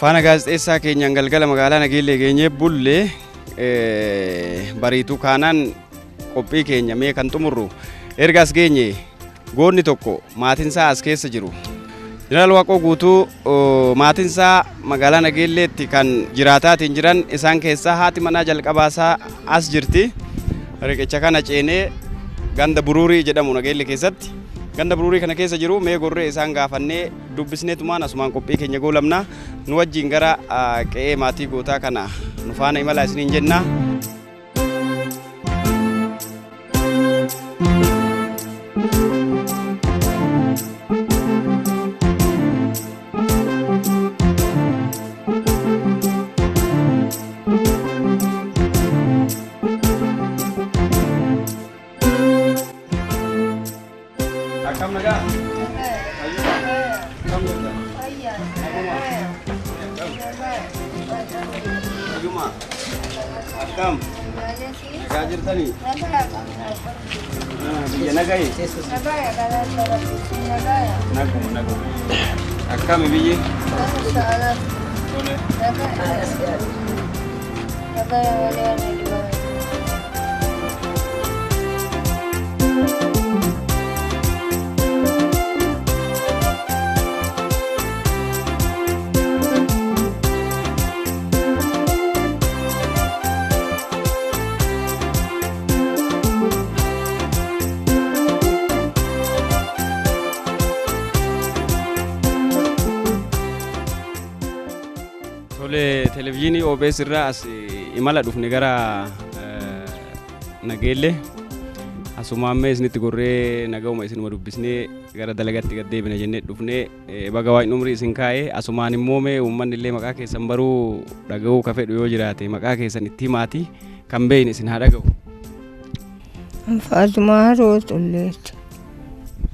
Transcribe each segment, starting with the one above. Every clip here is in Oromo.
Faana gaazexeessaa keenyaan galgala magaalaa Nageellee geenyee bullee bariituu kaanaan qophii keenya mee kan xumurru ergaas geenye goonni tokko maatinsaa as keessa jiru. Jeneraal Waaqoo Guutuu maatinsaa magaalaa Nageelleetti kan jiraataatiin jiran isaan keessaa haati manaa jalqabaasaa as jirti. Riqicha kana ceenee ganda Buruurii jedhamu Nageellee keessatti. Ganda Buruurii kana keessa jiru mee gorree isaan gaafannee dubbisneetumaan asumaan qophii keenya goolabna. Nu wajjin gara qe'ee maatii gootaa kana nu faana imala isiniin jenna. Akam naga? Akam. Gajer tani. Biya nagai. Nagu. Akam biye. Televizyiinii OBS irraa as imala dhufne gara Nageellee asumaan mee isinitti gorree nagauma isinuma dubbisnee gara dalagaatti gad deebina jennee dhufne baga waa'in umrii isin kaa'ee asumaan immoo mee uummanni illee maqaa keessan baruu dhaga'uu ka fedhu yoo jiraate maqaa keessan itti himaati kan beeyne isin haa dhaga'u. Faatumaa Haroo Xulleeti.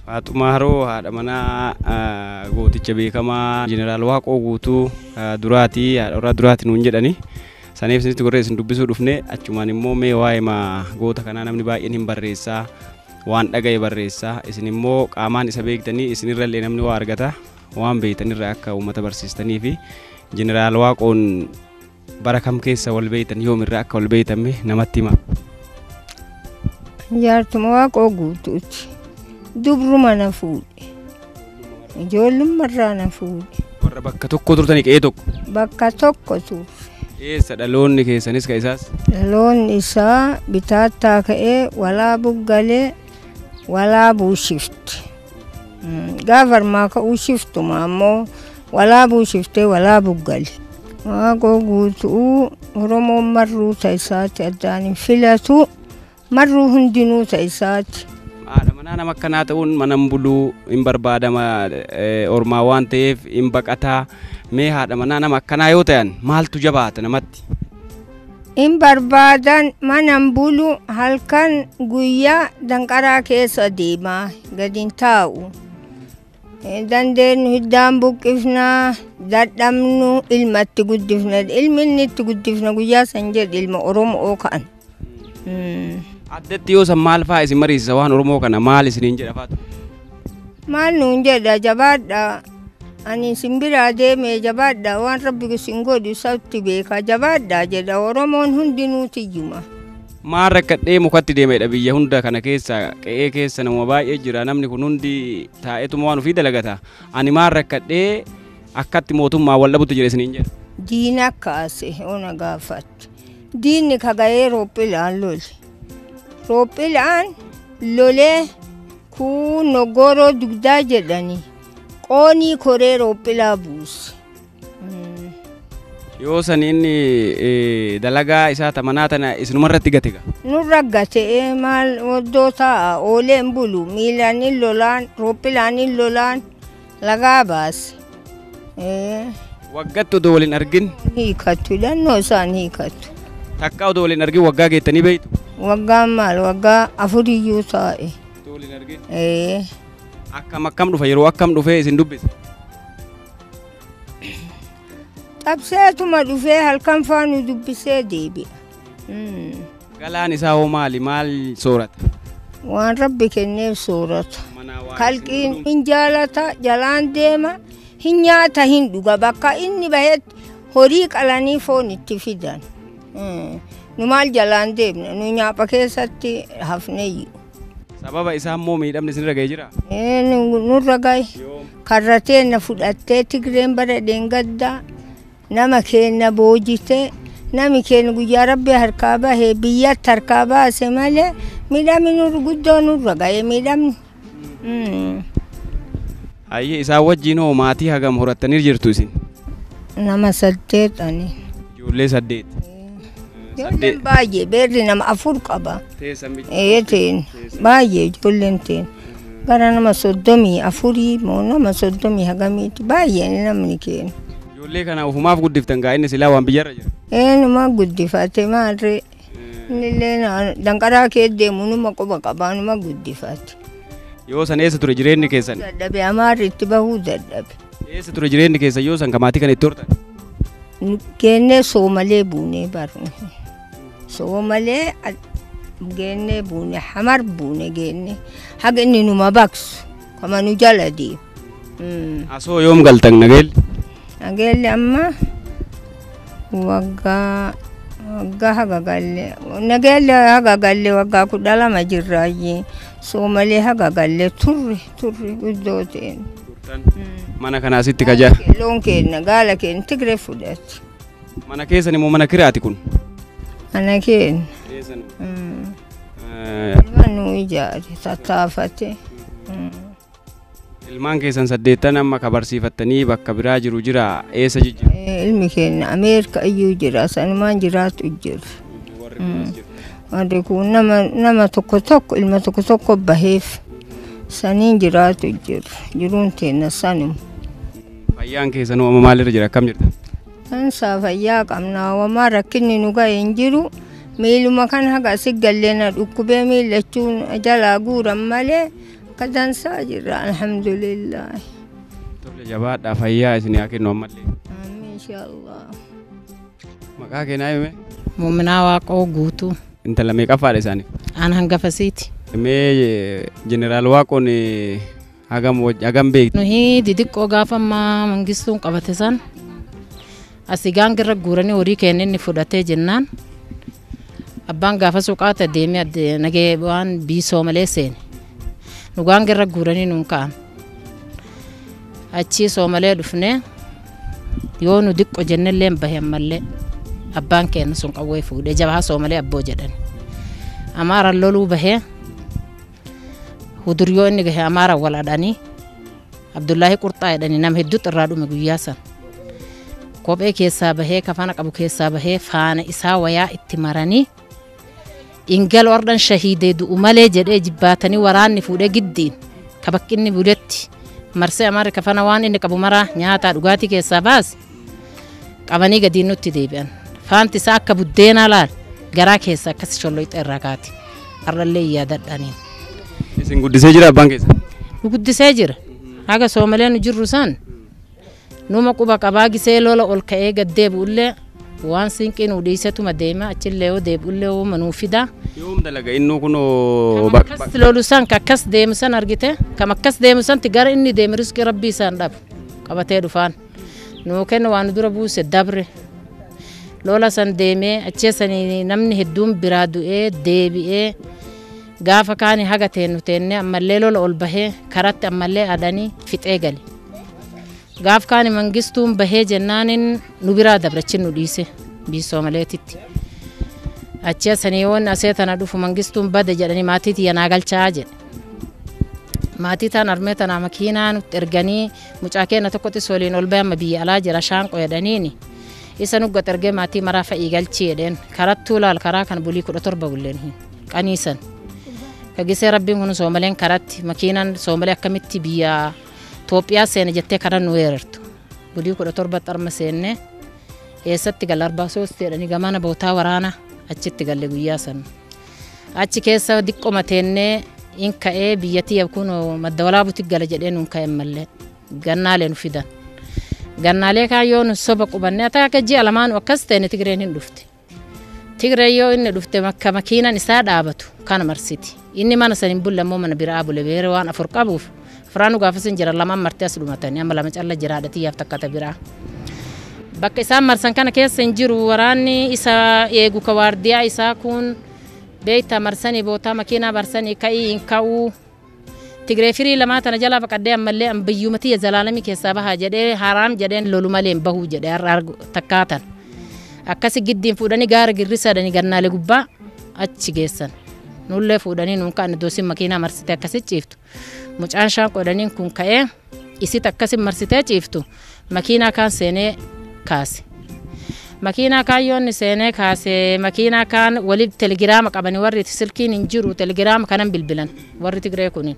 Faatumaa Haroo haadha manaa gooticha beekamaa Jeneraal Waaqoo Guutuu duraatii haadha duraatii nuun jedhani. Saniif isinitti gorree isin dubbisuu dhufne achumaan immoo mee waa'ee goota kanaa namni baay'een hin barreessaa waan dhaga'e barreessaa isin immoo qaamaan isa beektanii isinirrallee namni waa argata waan beektanirra akka uummata barsiistanii fi Jeneraal Waaqoon bara kam keessa wal beektan yoomirra akka wal beektame namatti hima. Jaartuma Waaqoo Guutuuti. Dubruma na fuudhe. Ijoollummarraa na fuudhe. Warra bakka tokko turtanii qe'ee tokko? Bakka tokko turre. Eessa dhaloonni keessanis ka isaas? Dhaloonni isaa bitaattaa ka'ee walaabuu galee walaabuu shifte. Gaafarmaa ka'uu shiftuma ammoo walaabuu shiftee walaabuu gale. Waaqoo Guutuu Oromoon marruu ta'isaati addaan hin filatu marruu hundinuu ta'isaati. Haadha manaa nama akkanaa ta'uun manan buluu hin barbaadama ormaa waan ta'eef hin baqataa mee haadha manaa nama akkanaa yoo ta'an maaltu jabaata namatti? Hin barbaadan manan bulu halkan guyyaa danqaraa keessa deemaa gadin taa'u. Dandeenyu hiddaan buqqifnaa dadhabnu ilmatti guddifna ilmi inni itti guddifna guyyaa san jedhe ilma Oromoo ka'an. Addatti yoo san maal fa'aa isin mariisisa waan Oromoo kana maal isiniin jedha faatu? Maal nuun jedha jabaadha ani simbiraa deemee jabaadha waan rabbi isin godhu sabti beeka jabaadha jedha Oromoon hundinuu tiyyuma. Maal rakkadhee mukatti deemedha biyya hunda kana keessa qe'ee keessa nama baay'ee jira namni kun hundi taa'eetuma waan ofii dalagata ani maal rakkadhee akkatti mootummaa wal dhabutti jira isiniin jedha? Diina kaase ona gaafatti diinni kagayee roophilaan lole. Roophilaan lolee kun nogoroo dugdaa jedhani qoonii koree roophilaa buuse. Yoo san inni dalagaa isaa tamanaa tana isinumarratti gate ga? Nurra gate maal oddoo taa'a ooleen bulu miilaan hin lolaan roophilaan hin lolaan lagaa baase. Waggaatti odoo waliin argin? Hiikattu hidhannoo isaan hiikattu. Takka odoo waliin argin waggaa geettanii beeytu? Waggaan maal waggaa afuriyyuu taa'e. Waliin argin? Akkam dhufa yeroo akkam dhufee isin dubbise? Qabseetuma dhufee halkan faanu dubbisee deebi'a. Galaan isaa hoo maali? Maal soorata? Waan rabbi kenneef soorata. Kalqiin hin jaalata jalaan deema hin nyaata hin dhuga bakka inni bahetti horii qalanii foon itti fidan. Nu maal jalaan deemna nu nyaapha keessatti hafneyyu. Sababa isaa immoo miidhamni isinirra ga'ee jira? Nurra gahe karratee na fudhattee Tigreen bara dheengaddaa nama keenya boojitee nami keenya guyyaa Rabbi harkaa bahee biyyatti harkaa baase malee miidhamni guddoo nurra gahe miidhamni. Ayyee isaan wajjin hoo maatii hagam horattanii jirtu isin? Nama 8 ani. Ijoollee 8. Ijoolleen baay'ee beerri nama 4 qaba. Teen baay'ee ijoolleen teen. Gara nama 34 moo nama 30 hagamiiti baay'ee namni keenya. Ijoollee kana ofumaaf guddiftan gaa inni silaa waan biyyarra jira? Numa guddifate maarree. Innillee danqaraa kee deemu numa quba qabaa numa guddifate. Yoo san eessa ture jireenyi keessan? Dadhabe amaarri itti bahuu dadhabe. Eessa ture jireenyi keessan yoo san maatii kana itti hortan? Geennee Soomalee buunee barne. Soomalee geennee buune hamar buune geennee haga inni numa baksu kama nu jala deemu. Asoo yoom galtan Nageelli? Nageelli amma waggaa haga galle. Nageelli haga galle waggaa 12 jirraayyee. Soomalee haga galle turre guddoo ta'een. Mana kana asitti kajaa? Loon keenya gaala keenya Tigree fudhate. Mana keessan immoo mana kiraati kun? Mana keenya. Manu ijaare tattaafate. Ilmaan keessan 8 amma kabarsiifattanii bakka biraa jiru jira eessa jijjiiru? Ilmi keenya Ameerika iyyuu jira sanumaan jiraatu jira. Warri kun nama tokko ilma tokko baheef saniin jiraatu jiru jiruun teenya sanuma. Fayyaan keessanuu amma maalirra jira akkam jirta? Ansaa fayyaa qabna wamaa rakkinni nu ga'e hin jiru miiluma kan haga si galleena dhukkubee miillachuun jalaa guuran malee kadansaa jirra alhamdulillah. Tole jabaadhaa fayyaa isin haa kennu ammallee. Inshallah. Maqaa keenyaa hime? Muuminaa Waaqoo Guutuu. Intala meeqaffaadha isaanii? Aan hangafasiiti. Mee Jeneraal Waaqoon hagam beektu? Nuyi didiqqoo gaafa ammaa mangistuun qabate san asii gaangirra guuranii horii keenya inni fudhatee jennaan abbaan gaafa suuqaata deemee nagee waan biisoo malee seene nu gaangirra guuranii nuun ka'an achii Soomalee dhufnee yoo nu diqqoo jennellee bahe ammallee abbaan keenya sun qawwee fuudhee jabaa Soomalee abboo jedhan amaara loluu bahee huduriyoo inni gahe amaara wal adhanii Abdullaahi Qurxaa jedhanii nama hedduutu irraa dhume guyyaa san kophee keessaa bahee kafana qabu keessaa bahee faana isaa wayaa itti maranii ingal ordan shahiidee du'u malee jedhee jibbaatanii waraanni fuudhee giddiin kabakkinni buletti marsee amaarri kafana waan inni qabu maraa nyaataa dhugaatii keessaa baase qabanii gadiin nutti deebi'an faanti isaa akka buddeenaa laal garaa keessa akkas sholloyxa irraa kaati arrallee yaadadhaniin. Isin guddisee jira abbaan keessa? Nu guddisee jira haga Soomalee nu jirru san numa quba qabaa gisee lola ol ka'ee gad deebi'ullee waan sinqiin udhiisetuma deema achillee yoo deebi'ullee wooma nuu fida. Yoom dalaga innuu kunoo akkas lolu san akkas deemu san argite kam akkas deemu santi gara inni deemu riskii rabbii isaan dhabu qabatee dhufaan nuu kenna waan dura buuse dabre lola san deemee acheessanii namni hedduun biraa du'ee deebi'ee gaafa kaani haga teennu teenne ammallee lola ol bahee karatti ammallee adanii fixee gali. Gaaf kaani mangistuun bahee jennaanin nu biraa dabrachin nu dhiise biisoo maleetitti. Achii asanii waan asee tana dhufu mangistuun bade jedhanii maatii tiyyanaa galchaa jedhe. Maatii taan armee tanaa makiinaa nutti erganii mucaa keenya tokkotti soliin ol ba'e amma biyya alaa jira shaanqoo jedhaniini. Isa nuggat ergee maatii maraa fa'ii galchii jedheen karattuu laal karaa kan bulii 17 bulleen qaniisan. Kagisee rabbiin kun Soomaleen karatti makiinaan Soomalee akkamitti biyya Itoophiyaa seene jettee karan nu weerartu. Bulii 17 arma seenne eessatti gal 43 jedhanii gamana bootaa waraana achitti galle guyyaa san. Achi keessa diqqoma teennee in ka'ee biyyattii yabkuun madda walaabutti gala jedhee nuun ka'e mallee gannaalee nu fidan. Gannaalee kaayoo nu soba qubannee ataa akka ji'a lamaan akkas ta'e Tigreen hin dhufte. Tigreen yoo inni dhufte makka makiinaan isaa dhaabatu kana marsiti. Inni mana san hin bulle ammoo mana biraa bule beere waan 4 qabuuf. Firaanu gaafa sin jira lamaan martee as dhumatanii amma lama calla jiraadhatii yaaf takkata biraa. bakka isaan marsan kana keessa hin jiru waraanni isa eegu ka waardiyaa isaa kun beeyta marsanii bootaa makiinaa marsanii ka'ii hin ka'uu Tigree firii lamaa tana jala baqadee ammallee ambiyyumati zalaalami keessaa bahaa jedhee haraam jedheen lolu malee hin bahuu jedhee har'a takkaatan akkasi giddiin fuudhanii gaara girrisaadhanii gannaalee gubbaa achi geessan nullee fuudhanii nuun ka'an doosin makiinaa marsitee akkasi ciiftu mucaan shaan qodhaniin kun ka'ee isit akkasi marsitee ciiftu makiinaa kaan seenee kaase makiinaa kaayyoonni seenee kaase makiinaa kaan waliif telegiraama qabanii warri silkiin hin jiru telegiraama kanan bilbilan warri Tigree kunin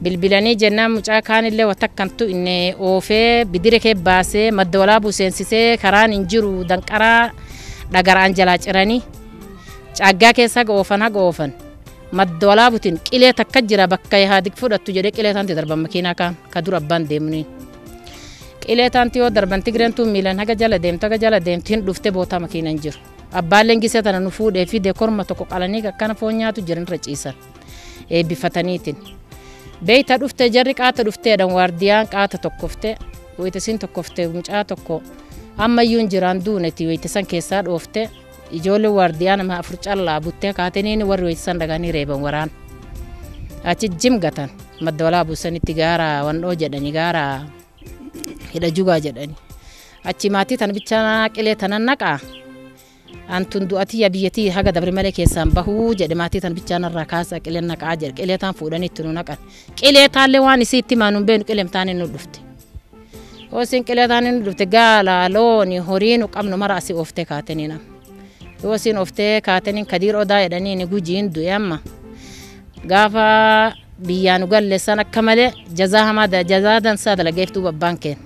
bilbilanii jennaan mucaa kaanillee watakkantu inni oofee bidire kee baasee madda walaabuu seensisee karaan hin jiru danqaraa dhagaraan jalaa ciranii caaggaa keessa haga oofan madda walaabuutiin qilee takka jira bakka yaadik fudhattu jedhee qilee taanti darban makiinaa kaan ka dura abbaan deemniin qilee taanti yoo darban Tigreen tun miilan haga jala deemtu hin dhufte bootaa makiina hin jiru abbaalleen gisee tana nu fuudhee fi deekorma tokko qalanii akkana foon nyaatu jiran irra ciisan eebbifataniitiin beeyta dhufte jarri qaata dhufteedhan waardiyaan qaata tokkofte wayitasiin tokkofte mucaa tokko ammayyuun jiraan duuneti wayitasan keessaa dhoofte ijoollee waardiyaan nama afur callaa buttee kaataniin warri wayitasan dhaganii reeban waraan achi jimgatan madda walaabuu sanitti gaara wandhoo jedhanii gaara hidha jugaa jedhanii achi maatii tana bichaa qilee tanan naqaa antun du'atii biyyatii haga dabre malee keessaan bahuu jedhe maatii tan bichaan irraa kaasa qileen naqaa jedhe qilee taan fuudhanii itti nu naqan qilee taallee waan isii itti maanuun beenu qileem taanii nu dhufte hoosiin qilee taanii nu dhufte gaala looni horii nu qabnu mara asii ooftee kaatanii nam hoosiin ooftee kaatanii Kadiir Odaa jedhanii ni gujiin du'e amma gaafa biyyaa nu galleessan akka malee jazaa hamaa jazaa dansaa dalageeftuu babbaan keen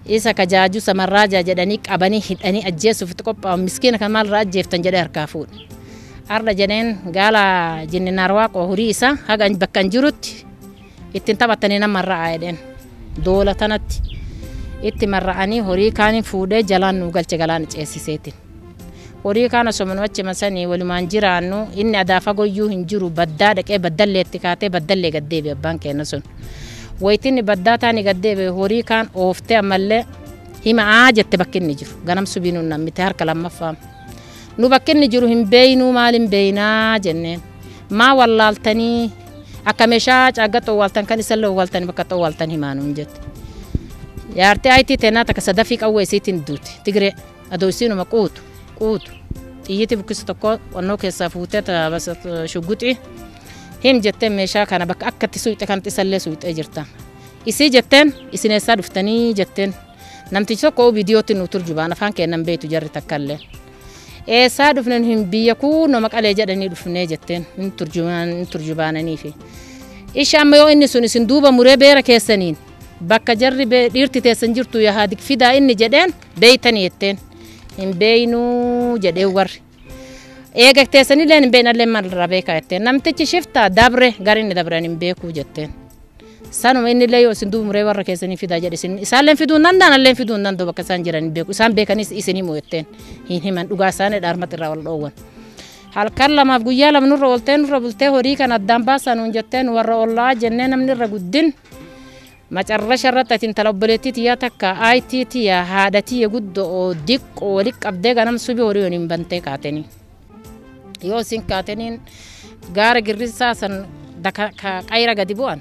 isa kajaaju samarraaja jedhanii qabanii hidhanii ajjeesuuf itti qophaa'u miskiina kan maalirraa ajjeeftan jedhee harkaa fuudhe har'a jedheen gaala jinninaan waaqoo horii isaa haga bakka hin jirutti ittiin taphatanii nama marra'aa jedheen doola tanatti itti marra'anii horii kaaniin fuudhee jalaan nu galche galaan ceesiseetiin horii kaana somanu achi masanii walumaan jiraannu inni adaafa goyyuu hin jiru baddaa dhaqee baddallee itti kaatee baddallee gaddeebi abbaan kenna sun wayitini baddaa taani gaddeebe horii kaan ooftee ammallee himaa jette bakkinni jiru ganam subiinu namite harka lammaffaa nu bakkinni jiru hin beeynu maalin beeynaa jenneen maa wallaaltanii akka meeshaa caagga xowwaaltan kan isallee wallaaltanii bakka xowwaaltan himaanuun jette yaartee ayitii teenaa takka sadafii qawwee isiitiin duuti Tigree adoo isiinuma quutu xiyyiti bukkisa tokko wannoo keessaa fuutee shugguxii hin jetteen meeshaa kana bakka akkatti suyxe kan isallee suyxee jirta isii jetteen isineessaa dhuftanii jetteen namtichi tokko viidiyootti nu turjubaan afaan kennan beeytu jarri takkallee eessaa dhufnen hin biyya kuunoo maqalee jedhanii dhufnee jetteen hin turjubaananii fi isha amma yoo inni sun isin duuba muree beera keessaniin bakka jarri dhiirti teessan jirtu yahaadik fidaa inni jedheen beeytanii jetteen hin beeynuu jedhee warri eega teessanillee hin beeynallee maalirraa beekaa jetteen namtichi shiftaa dabre garinni dabran hin beekuu jetteen sanuma innillee yoo isin duuba muree warra keessanii fidaa jedhe isin isaalleen fiduun danda'anallee fiduun danda'u bakka isaan jiran hin beeku isaan beekanis isinii moo jetteen hin himan dhugaa isaanii dhaarmatti irraa wal dhoowwan halkan lamaaf guyyaa lama nurra ooltee nurra bultee horii kan addaan baasanuun jetteen warra ollaa jennee namni irra guddin macarrasha irratti ati intala obboleettii tiyyaa takka aayitii tiyyaa haadha tiyya guddoo diqqoo walitti qabdee ganam subii horii waliin bantee kaatanii yoo isin kaataniin gaara girrisaa san qayra gadi bu'an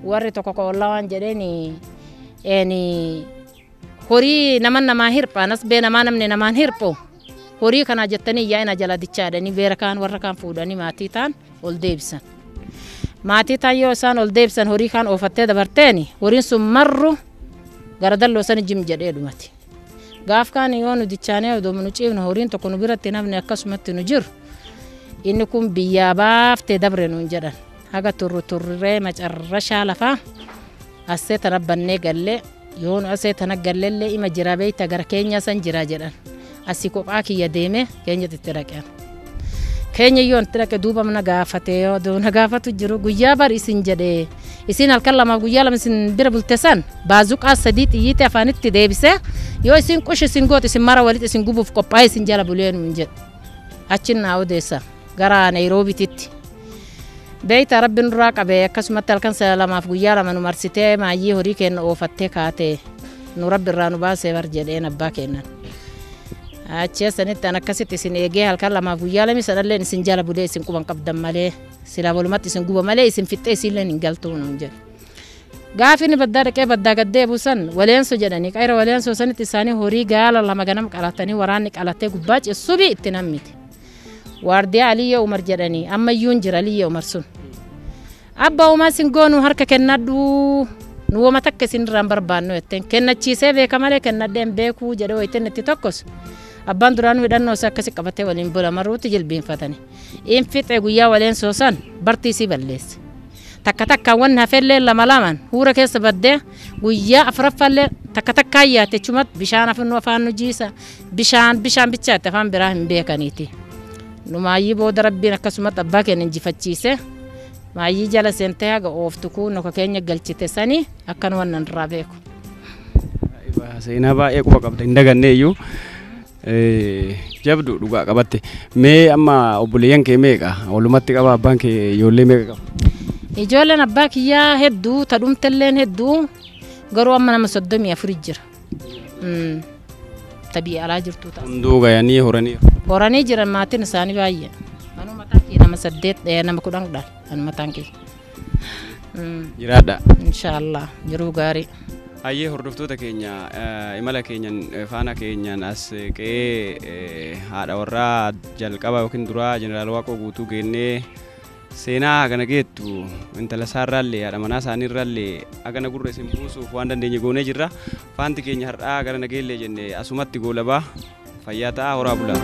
warri tokko koollaa waan jedheeni horii namaa hirphaan as bee namni namaan hirphu horii kana jettanii yaa'ina jala dichaadhanii beera kaan warra kaan fuudhanii maatii taan ol deebisan maatii taan yoo isaan ol deebisan horii kaan oofattee dabarteeni horiin sun marru gara dalloo san jim jedhee dhumati gaaf kaan yoo nu dichaanee odoo nu ciifnu horiin tokko nu biratti namni akkasumatti nu jiru inni kun biyyaa baaftee dabre nuun jedhan haga turree macarrashaa lafaa asee tana bannee galle yoo nu asee tana gallellee ima jira beeyta gara keenya san jira jedhan asii kophaa kiyya deeme keenyatti itti dhaqeen keenya yoo itti dhaqe duuba mana gaafatee yoo na gaafatu jiru guyyaa bar isin jedhee isin halkan lamaaf guyyaa lama isin bira bulte san baazuqaa sadii xiyyiitti afaanitti deebisee yoo isin qush isin goot isin mara walitti isin gubuuf qophaa'e isin jala buleenuun jedhe achin naa odeessa gara Nairobititti beeyta rabbiin duraa qabee akkasumatti halkan lamaaf guyyaa lama nu marsitee maayyii horii kenna oofattee kaatee nu rabbi irraa nu baasee bar jedheen abbaa kennan. Achii sanitti an akkasitti isin eegee halkan lamaaf guyyaa lama sanallee isin jala bulee isin quban qabdan malee silaa walumatti isin guba malee isin fixxee isinleen hin galtuu nuun jedhe. Gaafi inni baddaa dhaqee baddaa gaddee buusan waleenso jedhanii qayra waleenso sanitti isaanii horii gaala lama ganam qalatanii waraanni qalatee gubbaa ceessubii itti nammiti. Waardiyaa Aliyya Umar jedhanii ammayyuun jira Aliyya Umar sun. Abba Umar sin goonu harka kennadhu nu wama takka isin irraan barbaannu jetteen kennachiisee beeka malee kennadheen beekuu jedhe wayiten itti tokkos. Abbaan duraan hidhannoo isaa akkasi qabatee waliin bula marruutti jilbiinfatani. In fixee guyyaa waleenso san bartiisii balleesse. Takka takkaan wanni hafellee lama lamaan huura keessa baddee guyyaa afuraffallee takka takkaan yaate chumat bishaan afinnu afaan nu jiisa bishaan bichaatti afaan biraa hin beekaniiti. Nu maayyii booda rabbiin akkasumatti abbaa keenya injifachiise maayyii jala seentee haga ooftu kuun akka keenya galchite sanii akkan wannan irraa beeku. Seenaa baay'ee quba qabda hin daganneeyyuu jabdu dhugaa qabatte. Mee amma obboleeyyan kee meeqa walumatti qaba abbaan kee ijoollee meeqa qaba? Ijoolleen abbaa kiyyaa hedduu tadhumtelleen hedduu garuu amma nama 34 jira. Tabii alaa jirtu ta'a. Hunduu gayanii horanii. Horanii jiran maatiin isaanii baay'ee. Anuu mataan kee nama 8 nama 10 dha. Anuu mataan kee. Jiraadha. Inshaallah jiruu gaarii. Hayyee hordoftoota keenya imala keenyan faana keenyan as qe'ee haadha warraa jalqaba yookiin duraa jeneraal Waaqoo guutuu geennee seenaa kana geettu intala isaarraallee haadha manaa isaaniirraallee agana gurra isin buusuuf waan dandeenye goonee jirra. Faanti keenya har'aa gara nageellee jenne asumatti goolabaa fayyaa ta'aa horaa bulaa.